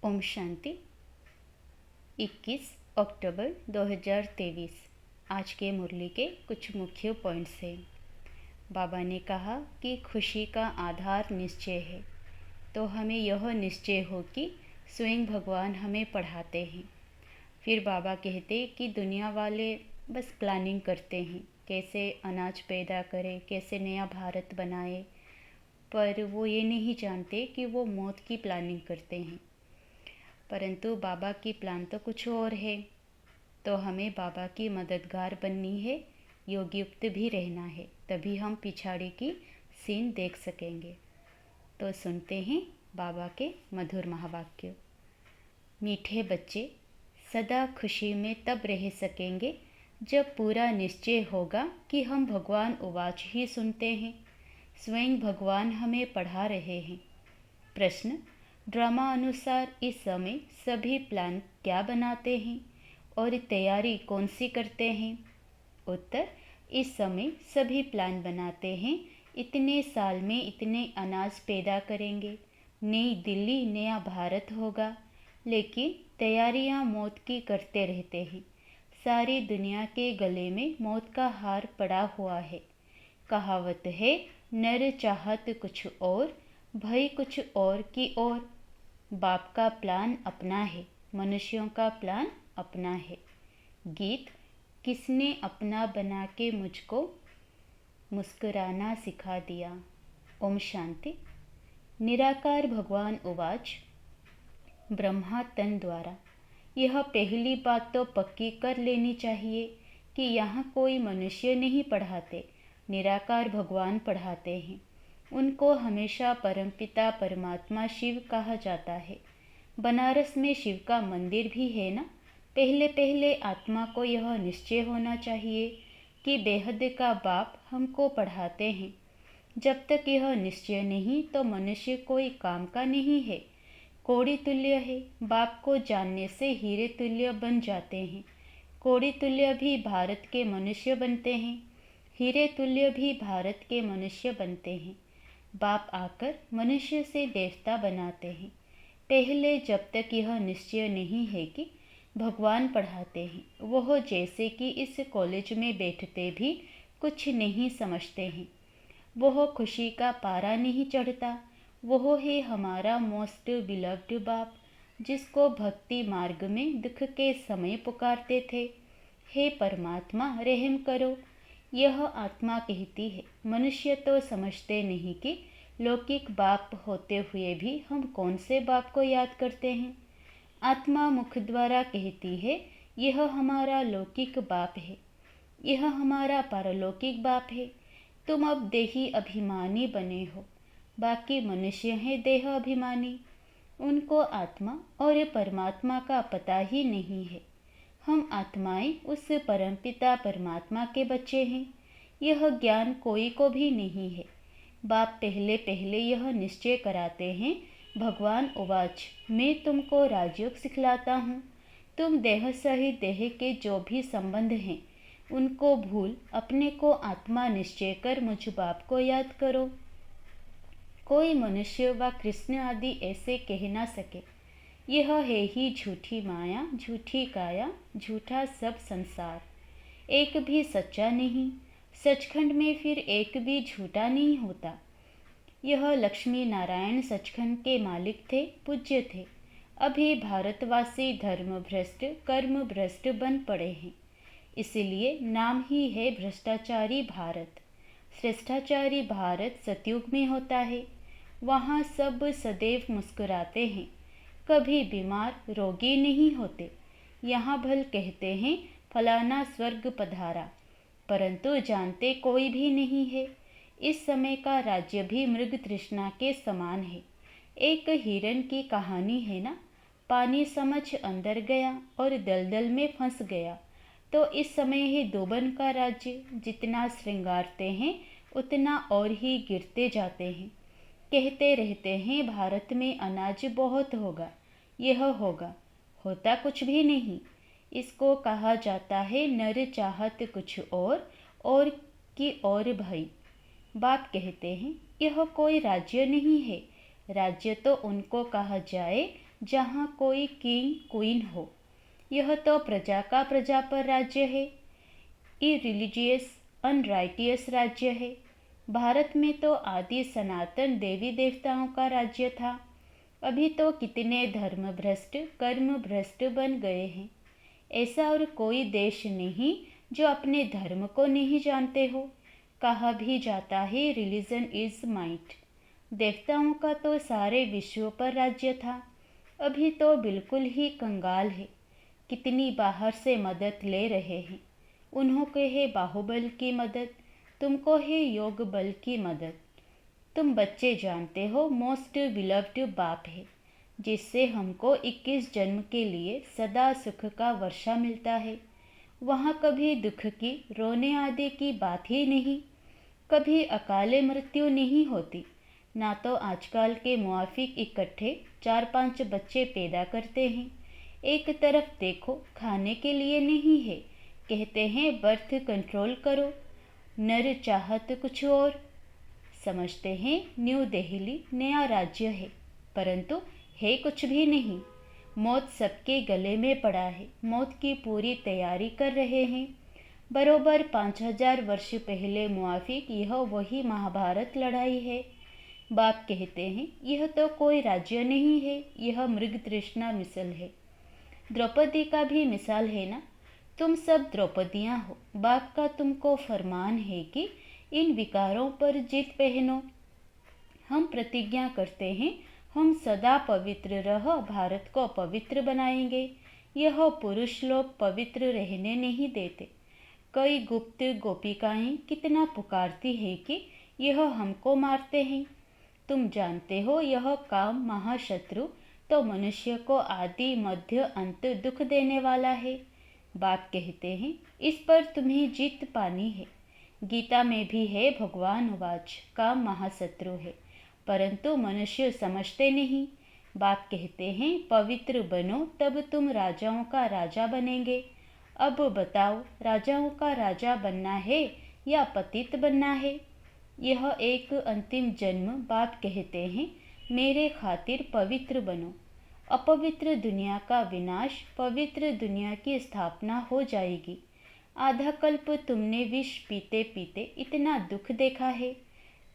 ओम शांति। 21 अक्टूबर 2023। आज के मुरली के कुछ मुख्य पॉइंट्स हैं। बाबा ने कहा कि खुशी का आधार निश्चय है, तो हमें यह निश्चय हो कि स्वयं भगवान हमें पढ़ाते हैं। फिर बाबा कहते कि दुनिया वाले बस प्लानिंग करते हैं, कैसे अनाज पैदा करें, कैसे नया भारत बनाए, पर वो ये नहीं जानते कि वो मौत की प्लानिंग करते हैं। परंतु बाबा की प्लान तो कुछ और है, तो हमें बाबा की मददगार बननी है, योगयुक्त भी रहना है, तभी हम पिछाड़ी की सीन देख सकेंगे। तो सुनते हैं बाबा के मधुर महावाक्य। मीठे बच्चे, सदा खुशी में तब रह सकेंगे जब पूरा निश्चय होगा कि हम भगवान उवाच ही सुनते हैं। स्वयं भगवान हमें पढ़ा रहे हैं। प्रश्न: ड्रामा अनुसार इस समय सभी प्लान क्या बनाते हैं और तैयारी कौन सी करते हैं? उत्तर: इस समय सभी प्लान बनाते हैं, इतने साल में इतने अनाज पैदा करेंगे, नई दिल्ली नया भारत होगा, लेकिन तैयारियां मौत की करते रहते हैं। सारी दुनिया के गले में मौत का हार पड़ा हुआ है। कहावत है, नर चाहत कुछ और, भय कुछ और की ओर। बाप का प्लान अपना है, मनुष्यों का प्लान अपना है। गीत: किसने अपना बना के मुझको मुस्कुराना सिखा दिया। ओम शांति। निराकार भगवान उवाच, ब्रह्मा तन द्वारा। यह पहली बात तो पक्की कर लेनी चाहिए कि यहाँ कोई मनुष्य नहीं पढ़ाते, निराकार भगवान पढ़ाते हैं। उनको हमेशा परमपिता परमात्मा शिव कहा जाता है। बनारस में शिव का मंदिर भी है ना। पहले पहले आत्मा को यह निश्चय होना चाहिए कि बेहद का बाप हमको पढ़ाते हैं। जब तक यह निश्चय नहीं तो मनुष्य कोई काम का नहीं है, कौड़ी तुल्य है। बाप को जानने से हीरे तुल्य बन जाते हैं। कौड़ी तुल्य भी भारत के मनुष्य बनते हैं, हीरे तुल्य भी भारत के मनुष्य बनते हैं। बाप आकर मनुष्य से देवता बनाते हैं। पहले जब तक यह निश्चय नहीं है कि भगवान पढ़ाते हैं, वह जैसे कि इस कॉलेज में बैठते भी कुछ नहीं समझते हैं। वह खुशी का पारा नहीं चढ़ता। वह है हमारा मोस्ट बिलव्ड बाप, जिसको भक्ति मार्ग में दुख के समय पुकारते थे, हे परमात्मा रहम करो। यह आत्मा कहती है। मनुष्य तो समझते नहीं कि लौकिक बाप होते हुए भी हम कौन से बाप को याद करते हैं। आत्मा मुख द्वारा कहती है, यह हमारा लौकिक बाप है, यह हमारा पारलौकिक बाप है। तुम अब देही अभिमानी बने हो, बाकी मनुष्य हैं देह अभिमानी। उनको आत्मा और परमात्मा का पता ही नहीं है। हम आत्माएं उस परमपिता परमात्मा के बच्चे हैं। यह ज्ञान कोई को भी नहीं है। बाप पहले पहले यह निश्चय कराते हैं। भगवान उवाच, मैं तुमको राजयोग सिखलाता हूँ। तुम देह सहित देह के जो भी संबंध हैं उनको भूल अपने को आत्मा निश्चय कर मुझ बाप को याद करो। कोई मनुष्य व कृष्ण आदि ऐसे कह ना सके, यह है ही झूठी माया, झूठी काया, झूठा सब संसार, एक भी सच्चा नहीं। सचखंड में फिर एक भी झूठा नहीं होता। यह लक्ष्मी नारायण सचखंड के मालिक थे, पूज्य थे। अभी भारतवासी धर्म भ्रष्ट कर्म भ्रष्ट बन पड़े हैं, इसलिए नाम ही है भ्रष्टाचारी भारत। श्रेष्ठाचारी भारत सतयुग में होता है। वहाँ सब सदैव मुस्कुराते हैं, कभी बीमार रोगी नहीं होते। यहाँ भल कहते हैं फलाना स्वर्ग पधारा, परंतु जानते कोई भी नहीं है। इस समय का राज्य भी मृग तृष्णा के समान है। एक हिरण की कहानी है ना। पानी समझ अंदर गया और दलदल में फंस गया। तो इस समय है दोबन का राज्य, जितना श्रृंगारते हैं उतना और ही गिरते जाते हैं। कहते रहते हैं भारत में अनाज बहुत होगा, यह होगा, होता कुछ भी नहीं। इसको कहा जाता है नर चाहत कुछ और की और भई। बाप कहते हैं, यह कोई राज्य नहीं है। राज्य तो उनको कहा जाए जहाँ कोई किंग क्वीन हो। यह तो प्रजा का प्रजा पर राज्य है, इरिलीजियस अनराइटियस राज्य है। भारत में तो आदि सनातन देवी देवताओं का राज्य था। अभी तो कितने धर्म भ्रष्ट कर्म भ्रष्ट बन गए हैं। ऐसा और कोई देश नहीं जो अपने धर्म को नहीं जानते हो। कहा भी जाता है रिलीजन इज माइट। देवताओं का तो सारे विश्व पर राज्य था। अभी तो बिल्कुल ही कंगाल है। कितनी बाहर से मदद ले रहे हैं। उन्हों को है बाहुबल की मदद, तुमको है योग बल की मदद। तुम बच्चे जानते हो मोस्ट बिलव्ड बाप है, जिससे हमको 21 जन्म के लिए सदा सुख का वर्षा मिलता है। वहाँ कभी दुख की रोने आदि की बात ही नहीं, कभी अकाले मृत्यु नहीं होती। ना तो आजकल के मुआफिक इकट्ठे 4-5 बच्चे पैदा करते हैं। एक तरफ देखो खाने के लिए नहीं है, कहते हैं बर्थ कंट्रोल करो, नर चाहत कुछ और। समझते हैं न्यू दिल्ली नया राज्य है, परंतु है कुछ भी नहीं। मौत सबके गले में पड़ा है, मौत की पूरी तैयारी कर रहे हैं। बरोबर 5000 वर्ष पहले मुआफिक यह वही महाभारत लड़ाई है। बाप कहते हैं यह तो कोई राज्य नहीं है, यह मृग तृष्णा मिसल है। द्रौपदी का भी मिसाल है ना। तुम सब द्रौपदियाँ हो। बाप का तुमको फरमान है कि इन विकारों पर जीत पहनो। हम प्रतिज्ञा करते हैं हम सदा पवित्र रह भारत को पवित्र बनाएंगे। यह पुरुष लोग पवित्र रहने नहीं देते। कई गुप्त गोपिकाएं कितना पुकारती हैं कि यह हमको मारते हैं। तुम जानते हो यह काम महाशत्रु तो मनुष्य को आदि मध्य अंत दुख देने वाला है। बाप कहते हैं इस पर तुम्हें जीत पानी है। गीता में भी है भगवान वाच काम महाशत्रु है, परंतु मनुष्य समझते नहीं। बाप कहते हैं पवित्र बनो तब तुम राजाओं का राजा बनेंगे। अब बताओ राजाओं का राजा बनना है या पतित बनना है। यह एक अंतिम जन्म। बाप कहते हैं मेरे खातिर पवित्र बनो। अपवित्र दुनिया का विनाश, पवित्र दुनिया की स्थापना हो जाएगी। आधा कल्प तुमने विष पीते पीते इतना दुख देखा है,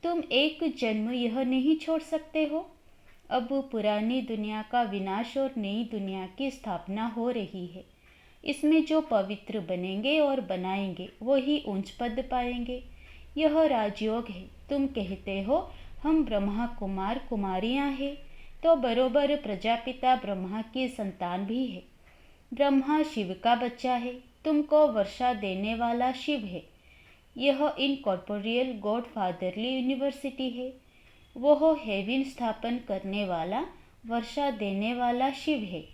तुम एक जन्म यह नहीं छोड़ सकते हो। अब पुरानी दुनिया का विनाश और नई दुनिया की स्थापना हो रही है। इसमें जो पवित्र बनेंगे और बनाएंगे वही ऊंच पद पाएंगे। यह राजयोग है। तुम कहते हो हम ब्रह्मा कुमार कुमारियां हैं, तो बरोबर प्रजापिता ब्रह्मा की संतान भी है। ब्रह्मा शिव का बच्चा है, तुमको वर्षा देने वाला शिव है। यह इनकॉर्पोरियल गॉड फादरली यूनिवर्सिटी है। वो हेवन स्थापन करने वाला वर्षा देने वाला शिव है।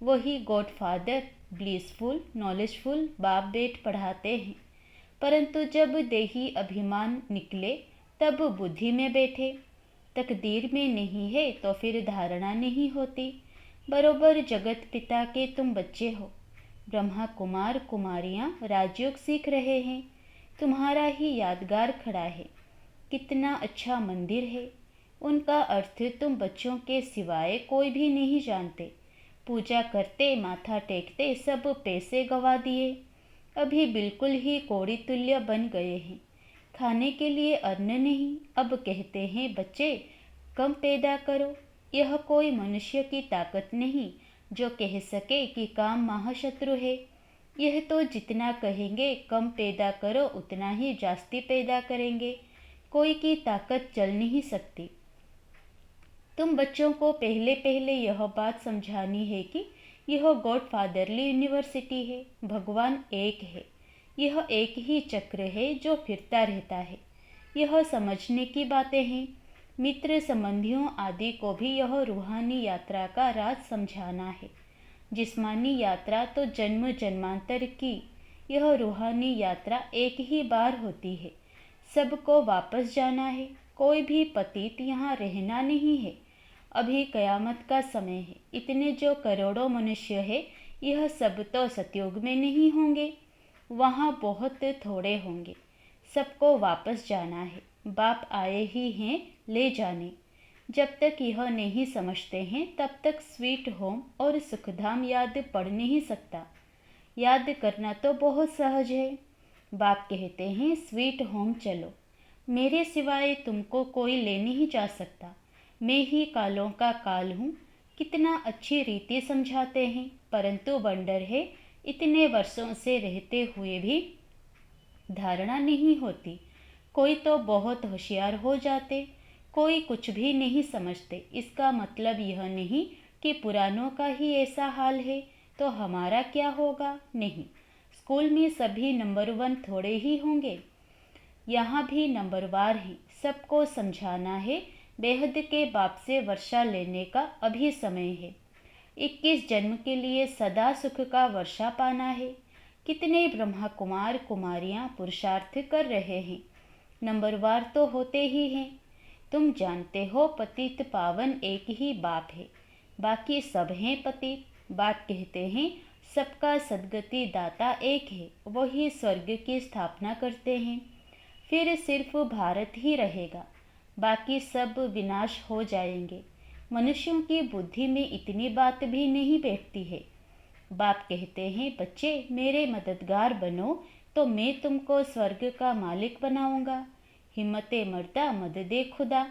वही गॉड फादर ब्लिसफुल नॉलेजफुल बाप बेट पढ़ाते हैं। परंतु जब देही अभिमान निकले तब बुद्धि में बैठे। तकदीर में नहीं है तो फिर धारणा नहीं होती। बरोबर जगत पिता के तुम बच्चे हो। ब्रह्मा कुमार कुमारियाँ राजयोग सीख रहे हैं। तुम्हारा ही यादगार खड़ा है। कितना अच्छा मंदिर है। उनका अर्थ तुम बच्चों के सिवाय कोई भी नहीं जानते। पूजा करते माथा टेकते सब पैसे गवा दिए। अभी बिल्कुल ही कौड़ी तुल्य बन गए हैं। खाने के लिए अन्न नहीं। अब कहते हैं बच्चे कम पैदा करो। यह कोई मनुष्य की ताकत नहीं जो कह सके कि काम महाशत्रु है। यह तो जितना कहेंगे कम पैदा करो उतना ही जास्ती पैदा करेंगे। कोई की ताकत चल नहीं सकती। तुम बच्चों को पहले पहले यह बात समझानी है कि यह गॉड फादरली यूनिवर्सिटी है। भगवान एक है। यह एक ही चक्र है जो फिरता रहता है। यह समझने की बातें हैं। मित्र संबंधियों आदि को भी यह रूहानी यात्रा का राज समझाना है। जिस्मानी यात्रा तो जन्म जन्मांतर की, यह रूहानी यात्रा एक ही बार होती है। सबको वापस जाना है। कोई भी पतित यहाँ रहना नहीं है। अभी कयामत का समय है। इतने जो करोड़ों मनुष्य है यह सब तो सतयुग में नहीं होंगे, वहाँ बहुत थोड़े होंगे। सबको वापस जाना है। बाप आए ही हैं ले जाने। जब तक यह नहीं समझते हैं तब तक स्वीट होम और सुखधाम याद पड़ नहीं सकता। याद करना तो बहुत सहज है। बाप कहते हैं स्वीट होम चलो, मेरे सिवाय तुमको कोई ले नहीं जा सकता, मैं ही कालों का काल हूँ। कितना अच्छी रीति समझाते हैं, परंतु वंडर है इतने वर्षों से रहते हुए भी धारणा नहीं होती। कोई तो बहुत होशियार हो जाते, कोई कुछ भी नहीं समझते। इसका मतलब यह नहीं कि पुरानों का ही ऐसा हाल है तो हमारा क्या होगा। नहीं, स्कूल में सभी नंबर 1 थोड़े ही होंगे, यहाँ भी नंबरवार ही। सबको समझाना है बेहद के बाप से वर्षा लेने का अभी समय है। 21 जन्म के लिए सदा सुख का वर्षा पाना है। कितने ब्रह्मा कुमार कुमारियाँ पुरुषार्थ कर रहे हैं, नंबरवार तो होते ही हैं। तुम जानते हो पतित पावन एक ही बाप है, बाकी सब हैं पतित। बाप कहते हैं सबका सद्गति दाता एक है, वही स्वर्ग की स्थापना करते हैं। फिर सिर्फ भारत ही रहेगा, बाकी सब विनाश हो जाएंगे। मनुष्यों की बुद्धि में इतनी बात भी नहीं बैठती है। बाप कहते हैं बच्चे मेरे मददगार बनो तो मैं तुमको स्वर्ग का मालिक बनाऊंगा। हिम्मते मर्दा मददे खुदा,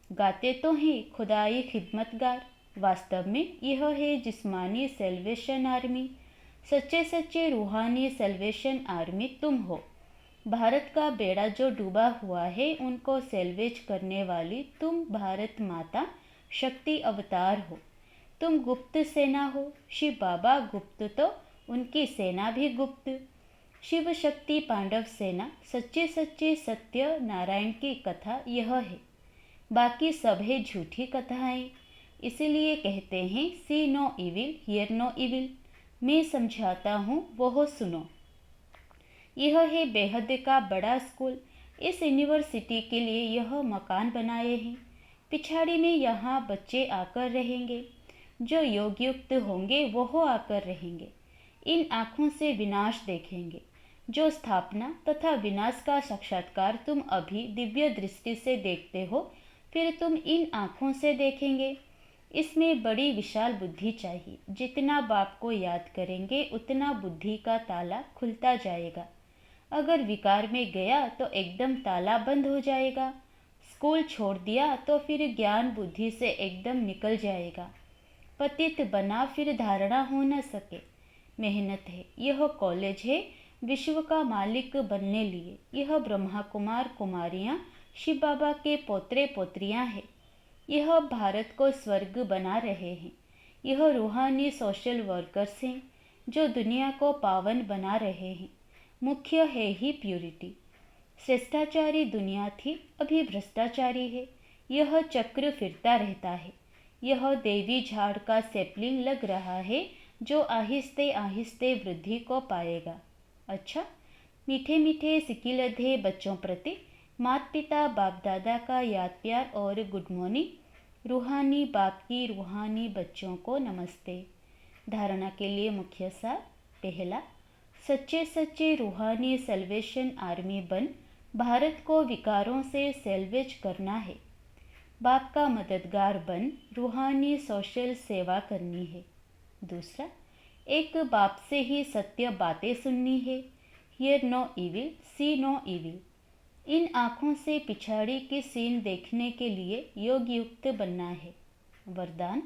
गाते तो हैं खुदाई खिदमतगार। वास्तव में यह है जिस्मानी सेल्वेशन आर्मी, सच्चे सच्चे रूहानी सेल्वेशन आर्मी तुम हो। भारत का बेड़ा जो डूबा हुआ है उनको सेल्वेज करने वाली तुम भारत माता शक्ति अवतार हो। तुम गुप्त सेना हो, शिव बाबा गुप्त तो उनकी सेना भी गुप्त। शिव शक्ति पांडव सेना, सच्चे सच्चे सत्य नारायण की कथा यह है, बाकी सब है झूठी कथाएं। इसीलिए कहते हैं see no evil hear no evil. मैं समझाता हूँ वो सुनो। यह है बेहद का बड़ा स्कूल। इस यूनिवर्सिटी के लिए यह मकान बनाए हैं। पिछाड़ी में यहाँ बच्चे आकर रहेंगे, जो योगयुक्त होंगे वह आकर रहेंगे। इन आँखों से विनाश देखेंगे। जो स्थापना तथा विनाश का साक्षात्कार तुम अभी दिव्य दृष्टि से देखते हो, फिर तुम इन आँखों से देखेंगे। इसमें बड़ी विशाल बुद्धि चाहिए। जितना बाप को याद करेंगे उतना बुद्धि का ताला खुलता जाएगा। अगर विकार में गया तो एकदम ताला बंद हो जाएगा। स्कूल छोड़ दिया तो फिर ज्ञान बुद्धि से एकदम निकल जाएगा। पतित बना फिर धारणा हो न सके। मेहनत है, यह कॉलेज है विश्व का मालिक बनने लिए। यह ब्रह्मा कुमार कुमारियाँ शिव बाबा के पोतरे पोत्रियाँ हैं। यह भारत को स्वर्ग बना रहे हैं। यह रूहानी सोशल वर्कर्स हैं जो दुनिया को पावन बना रहे हैं। मुख्य है ही प्यूरिटी। श्रेष्ठाचारी दुनिया थी, अभी भ्रष्टाचारी है। यह चक्र फिरता रहता है। यह देवी झाड़ का सैपलिंग लग रहा है जो आहिस्ते आहिस्ते वृद्धि को पाएगा। अच्छा, मीठे मीठे सिकिलधे बच्चों प्रति माता पिता बाप दादा का याद प्यार और गुड मॉर्निंग। रूहानी बाप की रूहानी बच्चों को नमस्ते। धारणा के लिए मुख्य सार। पहला, सच्चे सच्चे रूहानी सेल्वेशन आर्मी बन भारत को विकारों से सेल्वेज करना है। बाप का मददगार बन रूहानी सोशल सेवा करनी है। दूसरा, एक बाप से ही सत्य बातें सुननी है। Hear no evil see no evil. इन आँखों से पिछाड़ी की सीन देखने के लिए योग युक्त बनना है। वरदान,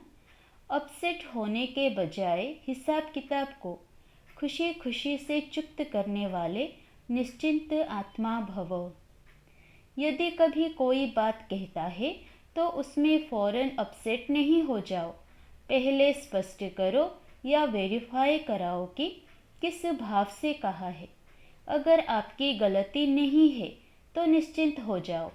अपसेट होने के बजाय हिसाब किताब को खुशी खुशी से चुक्त करने वाले निश्चिंत आत्मा भवो। यदि कभी कोई बात कहता है तो उसमें फौरन अपसेट नहीं हो जाओ। पहले स्पष्ट करो या वेरीफाई कराओ कि किस भाव से कहा है। अगर आपकी गलती नहीं है तो निश्चिंत हो जाओ।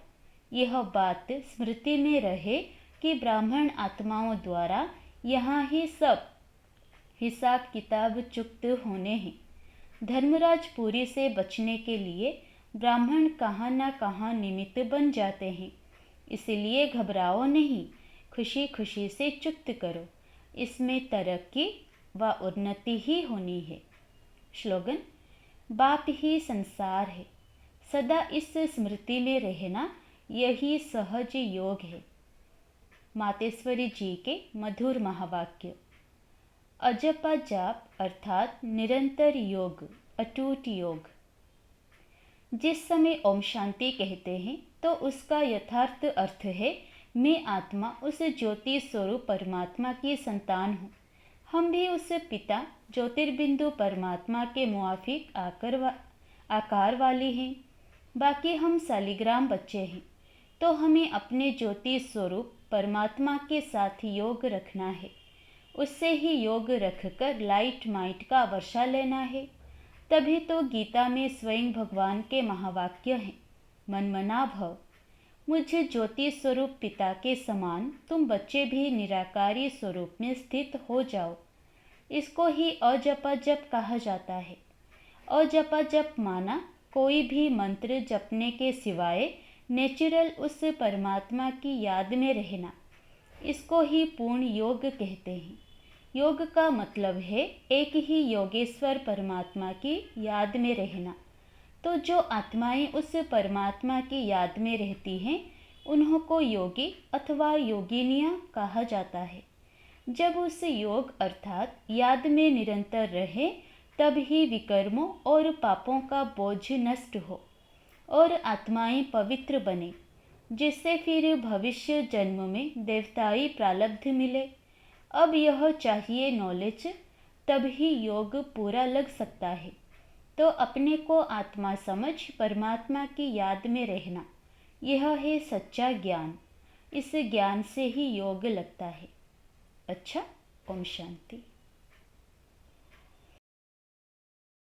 यह बात स्मृति में रहे कि ब्राह्मण आत्माओं द्वारा यहाँ ही सब हिसाब किताब चुक्त होने हैं। धर्मराज पुरी से बचने के लिए ब्राह्मण कहाँ न कहाँ निमित्त बन जाते हैं। इसलिए घबराओ नहीं, खुशी खुशी से चुक्त करो। इसमें तरक्की व उन्नति ही होनी है। स्लोगन, बाप ही संसार है। सदा इस स्मृति में रहना यही सहज योग है। मातेश्वरी जी के मधुर महावाक्य। अजपा जाप अर्थात निरंतर योग, अटूट योग। जिस समय ओम शांति कहते हैं तो उसका यथार्थ अर्थ है, मैं आत्मा उस ज्योति स्वरूप परमात्मा की संतान हूँ। हम भी उस पिता ज्योतिर्बिंदु परमात्मा के मुआफिक आकार वाले हैं। बाकी हम शालिग्राम बच्चे हैं, तो हमें अपने ज्योति स्वरूप परमात्मा के साथ योग रखना है। उससे ही योग रखकर लाइट माइट का वर्षा लेना है। तभी तो गीता में स्वयं भगवान के महावाक्य हैं, मनमना भव। मुझे ज्योति स्वरूप पिता के समान तुम बच्चे भी निराकारी स्वरूप में स्थित हो जाओ। इसको ही अजपा जप कहा जाता है। अजपा जप माना कोई भी मंत्र जपने के सिवाय नेचुरल उस परमात्मा की याद में रहना। इसको ही पूर्ण योग कहते हैं। योग का मतलब है एक ही योगेश्वर परमात्मा की याद में रहना। तो जो आत्माएं उस परमात्मा की याद में रहती हैं, उन्हों को योगी अथवा योगिनियाँ कहा जाता है। जब उस योग अर्थात याद में निरंतर रहे, तब ही विकर्मों और पापों का बोझ नष्ट हो और आत्माएं पवित्र बने, जिससे फिर भविष्य जन्म में देवताई प्रारब्ध मिले। अब यह चाहिए नॉलेज, तभी योग पूरा लग सकता है। तो अपने को आत्मा समझ परमात्मा की याद में रहना, यह है सच्चा ज्ञान। इस ज्ञान से ही योग लगता है। अच्छा, ओम शांति।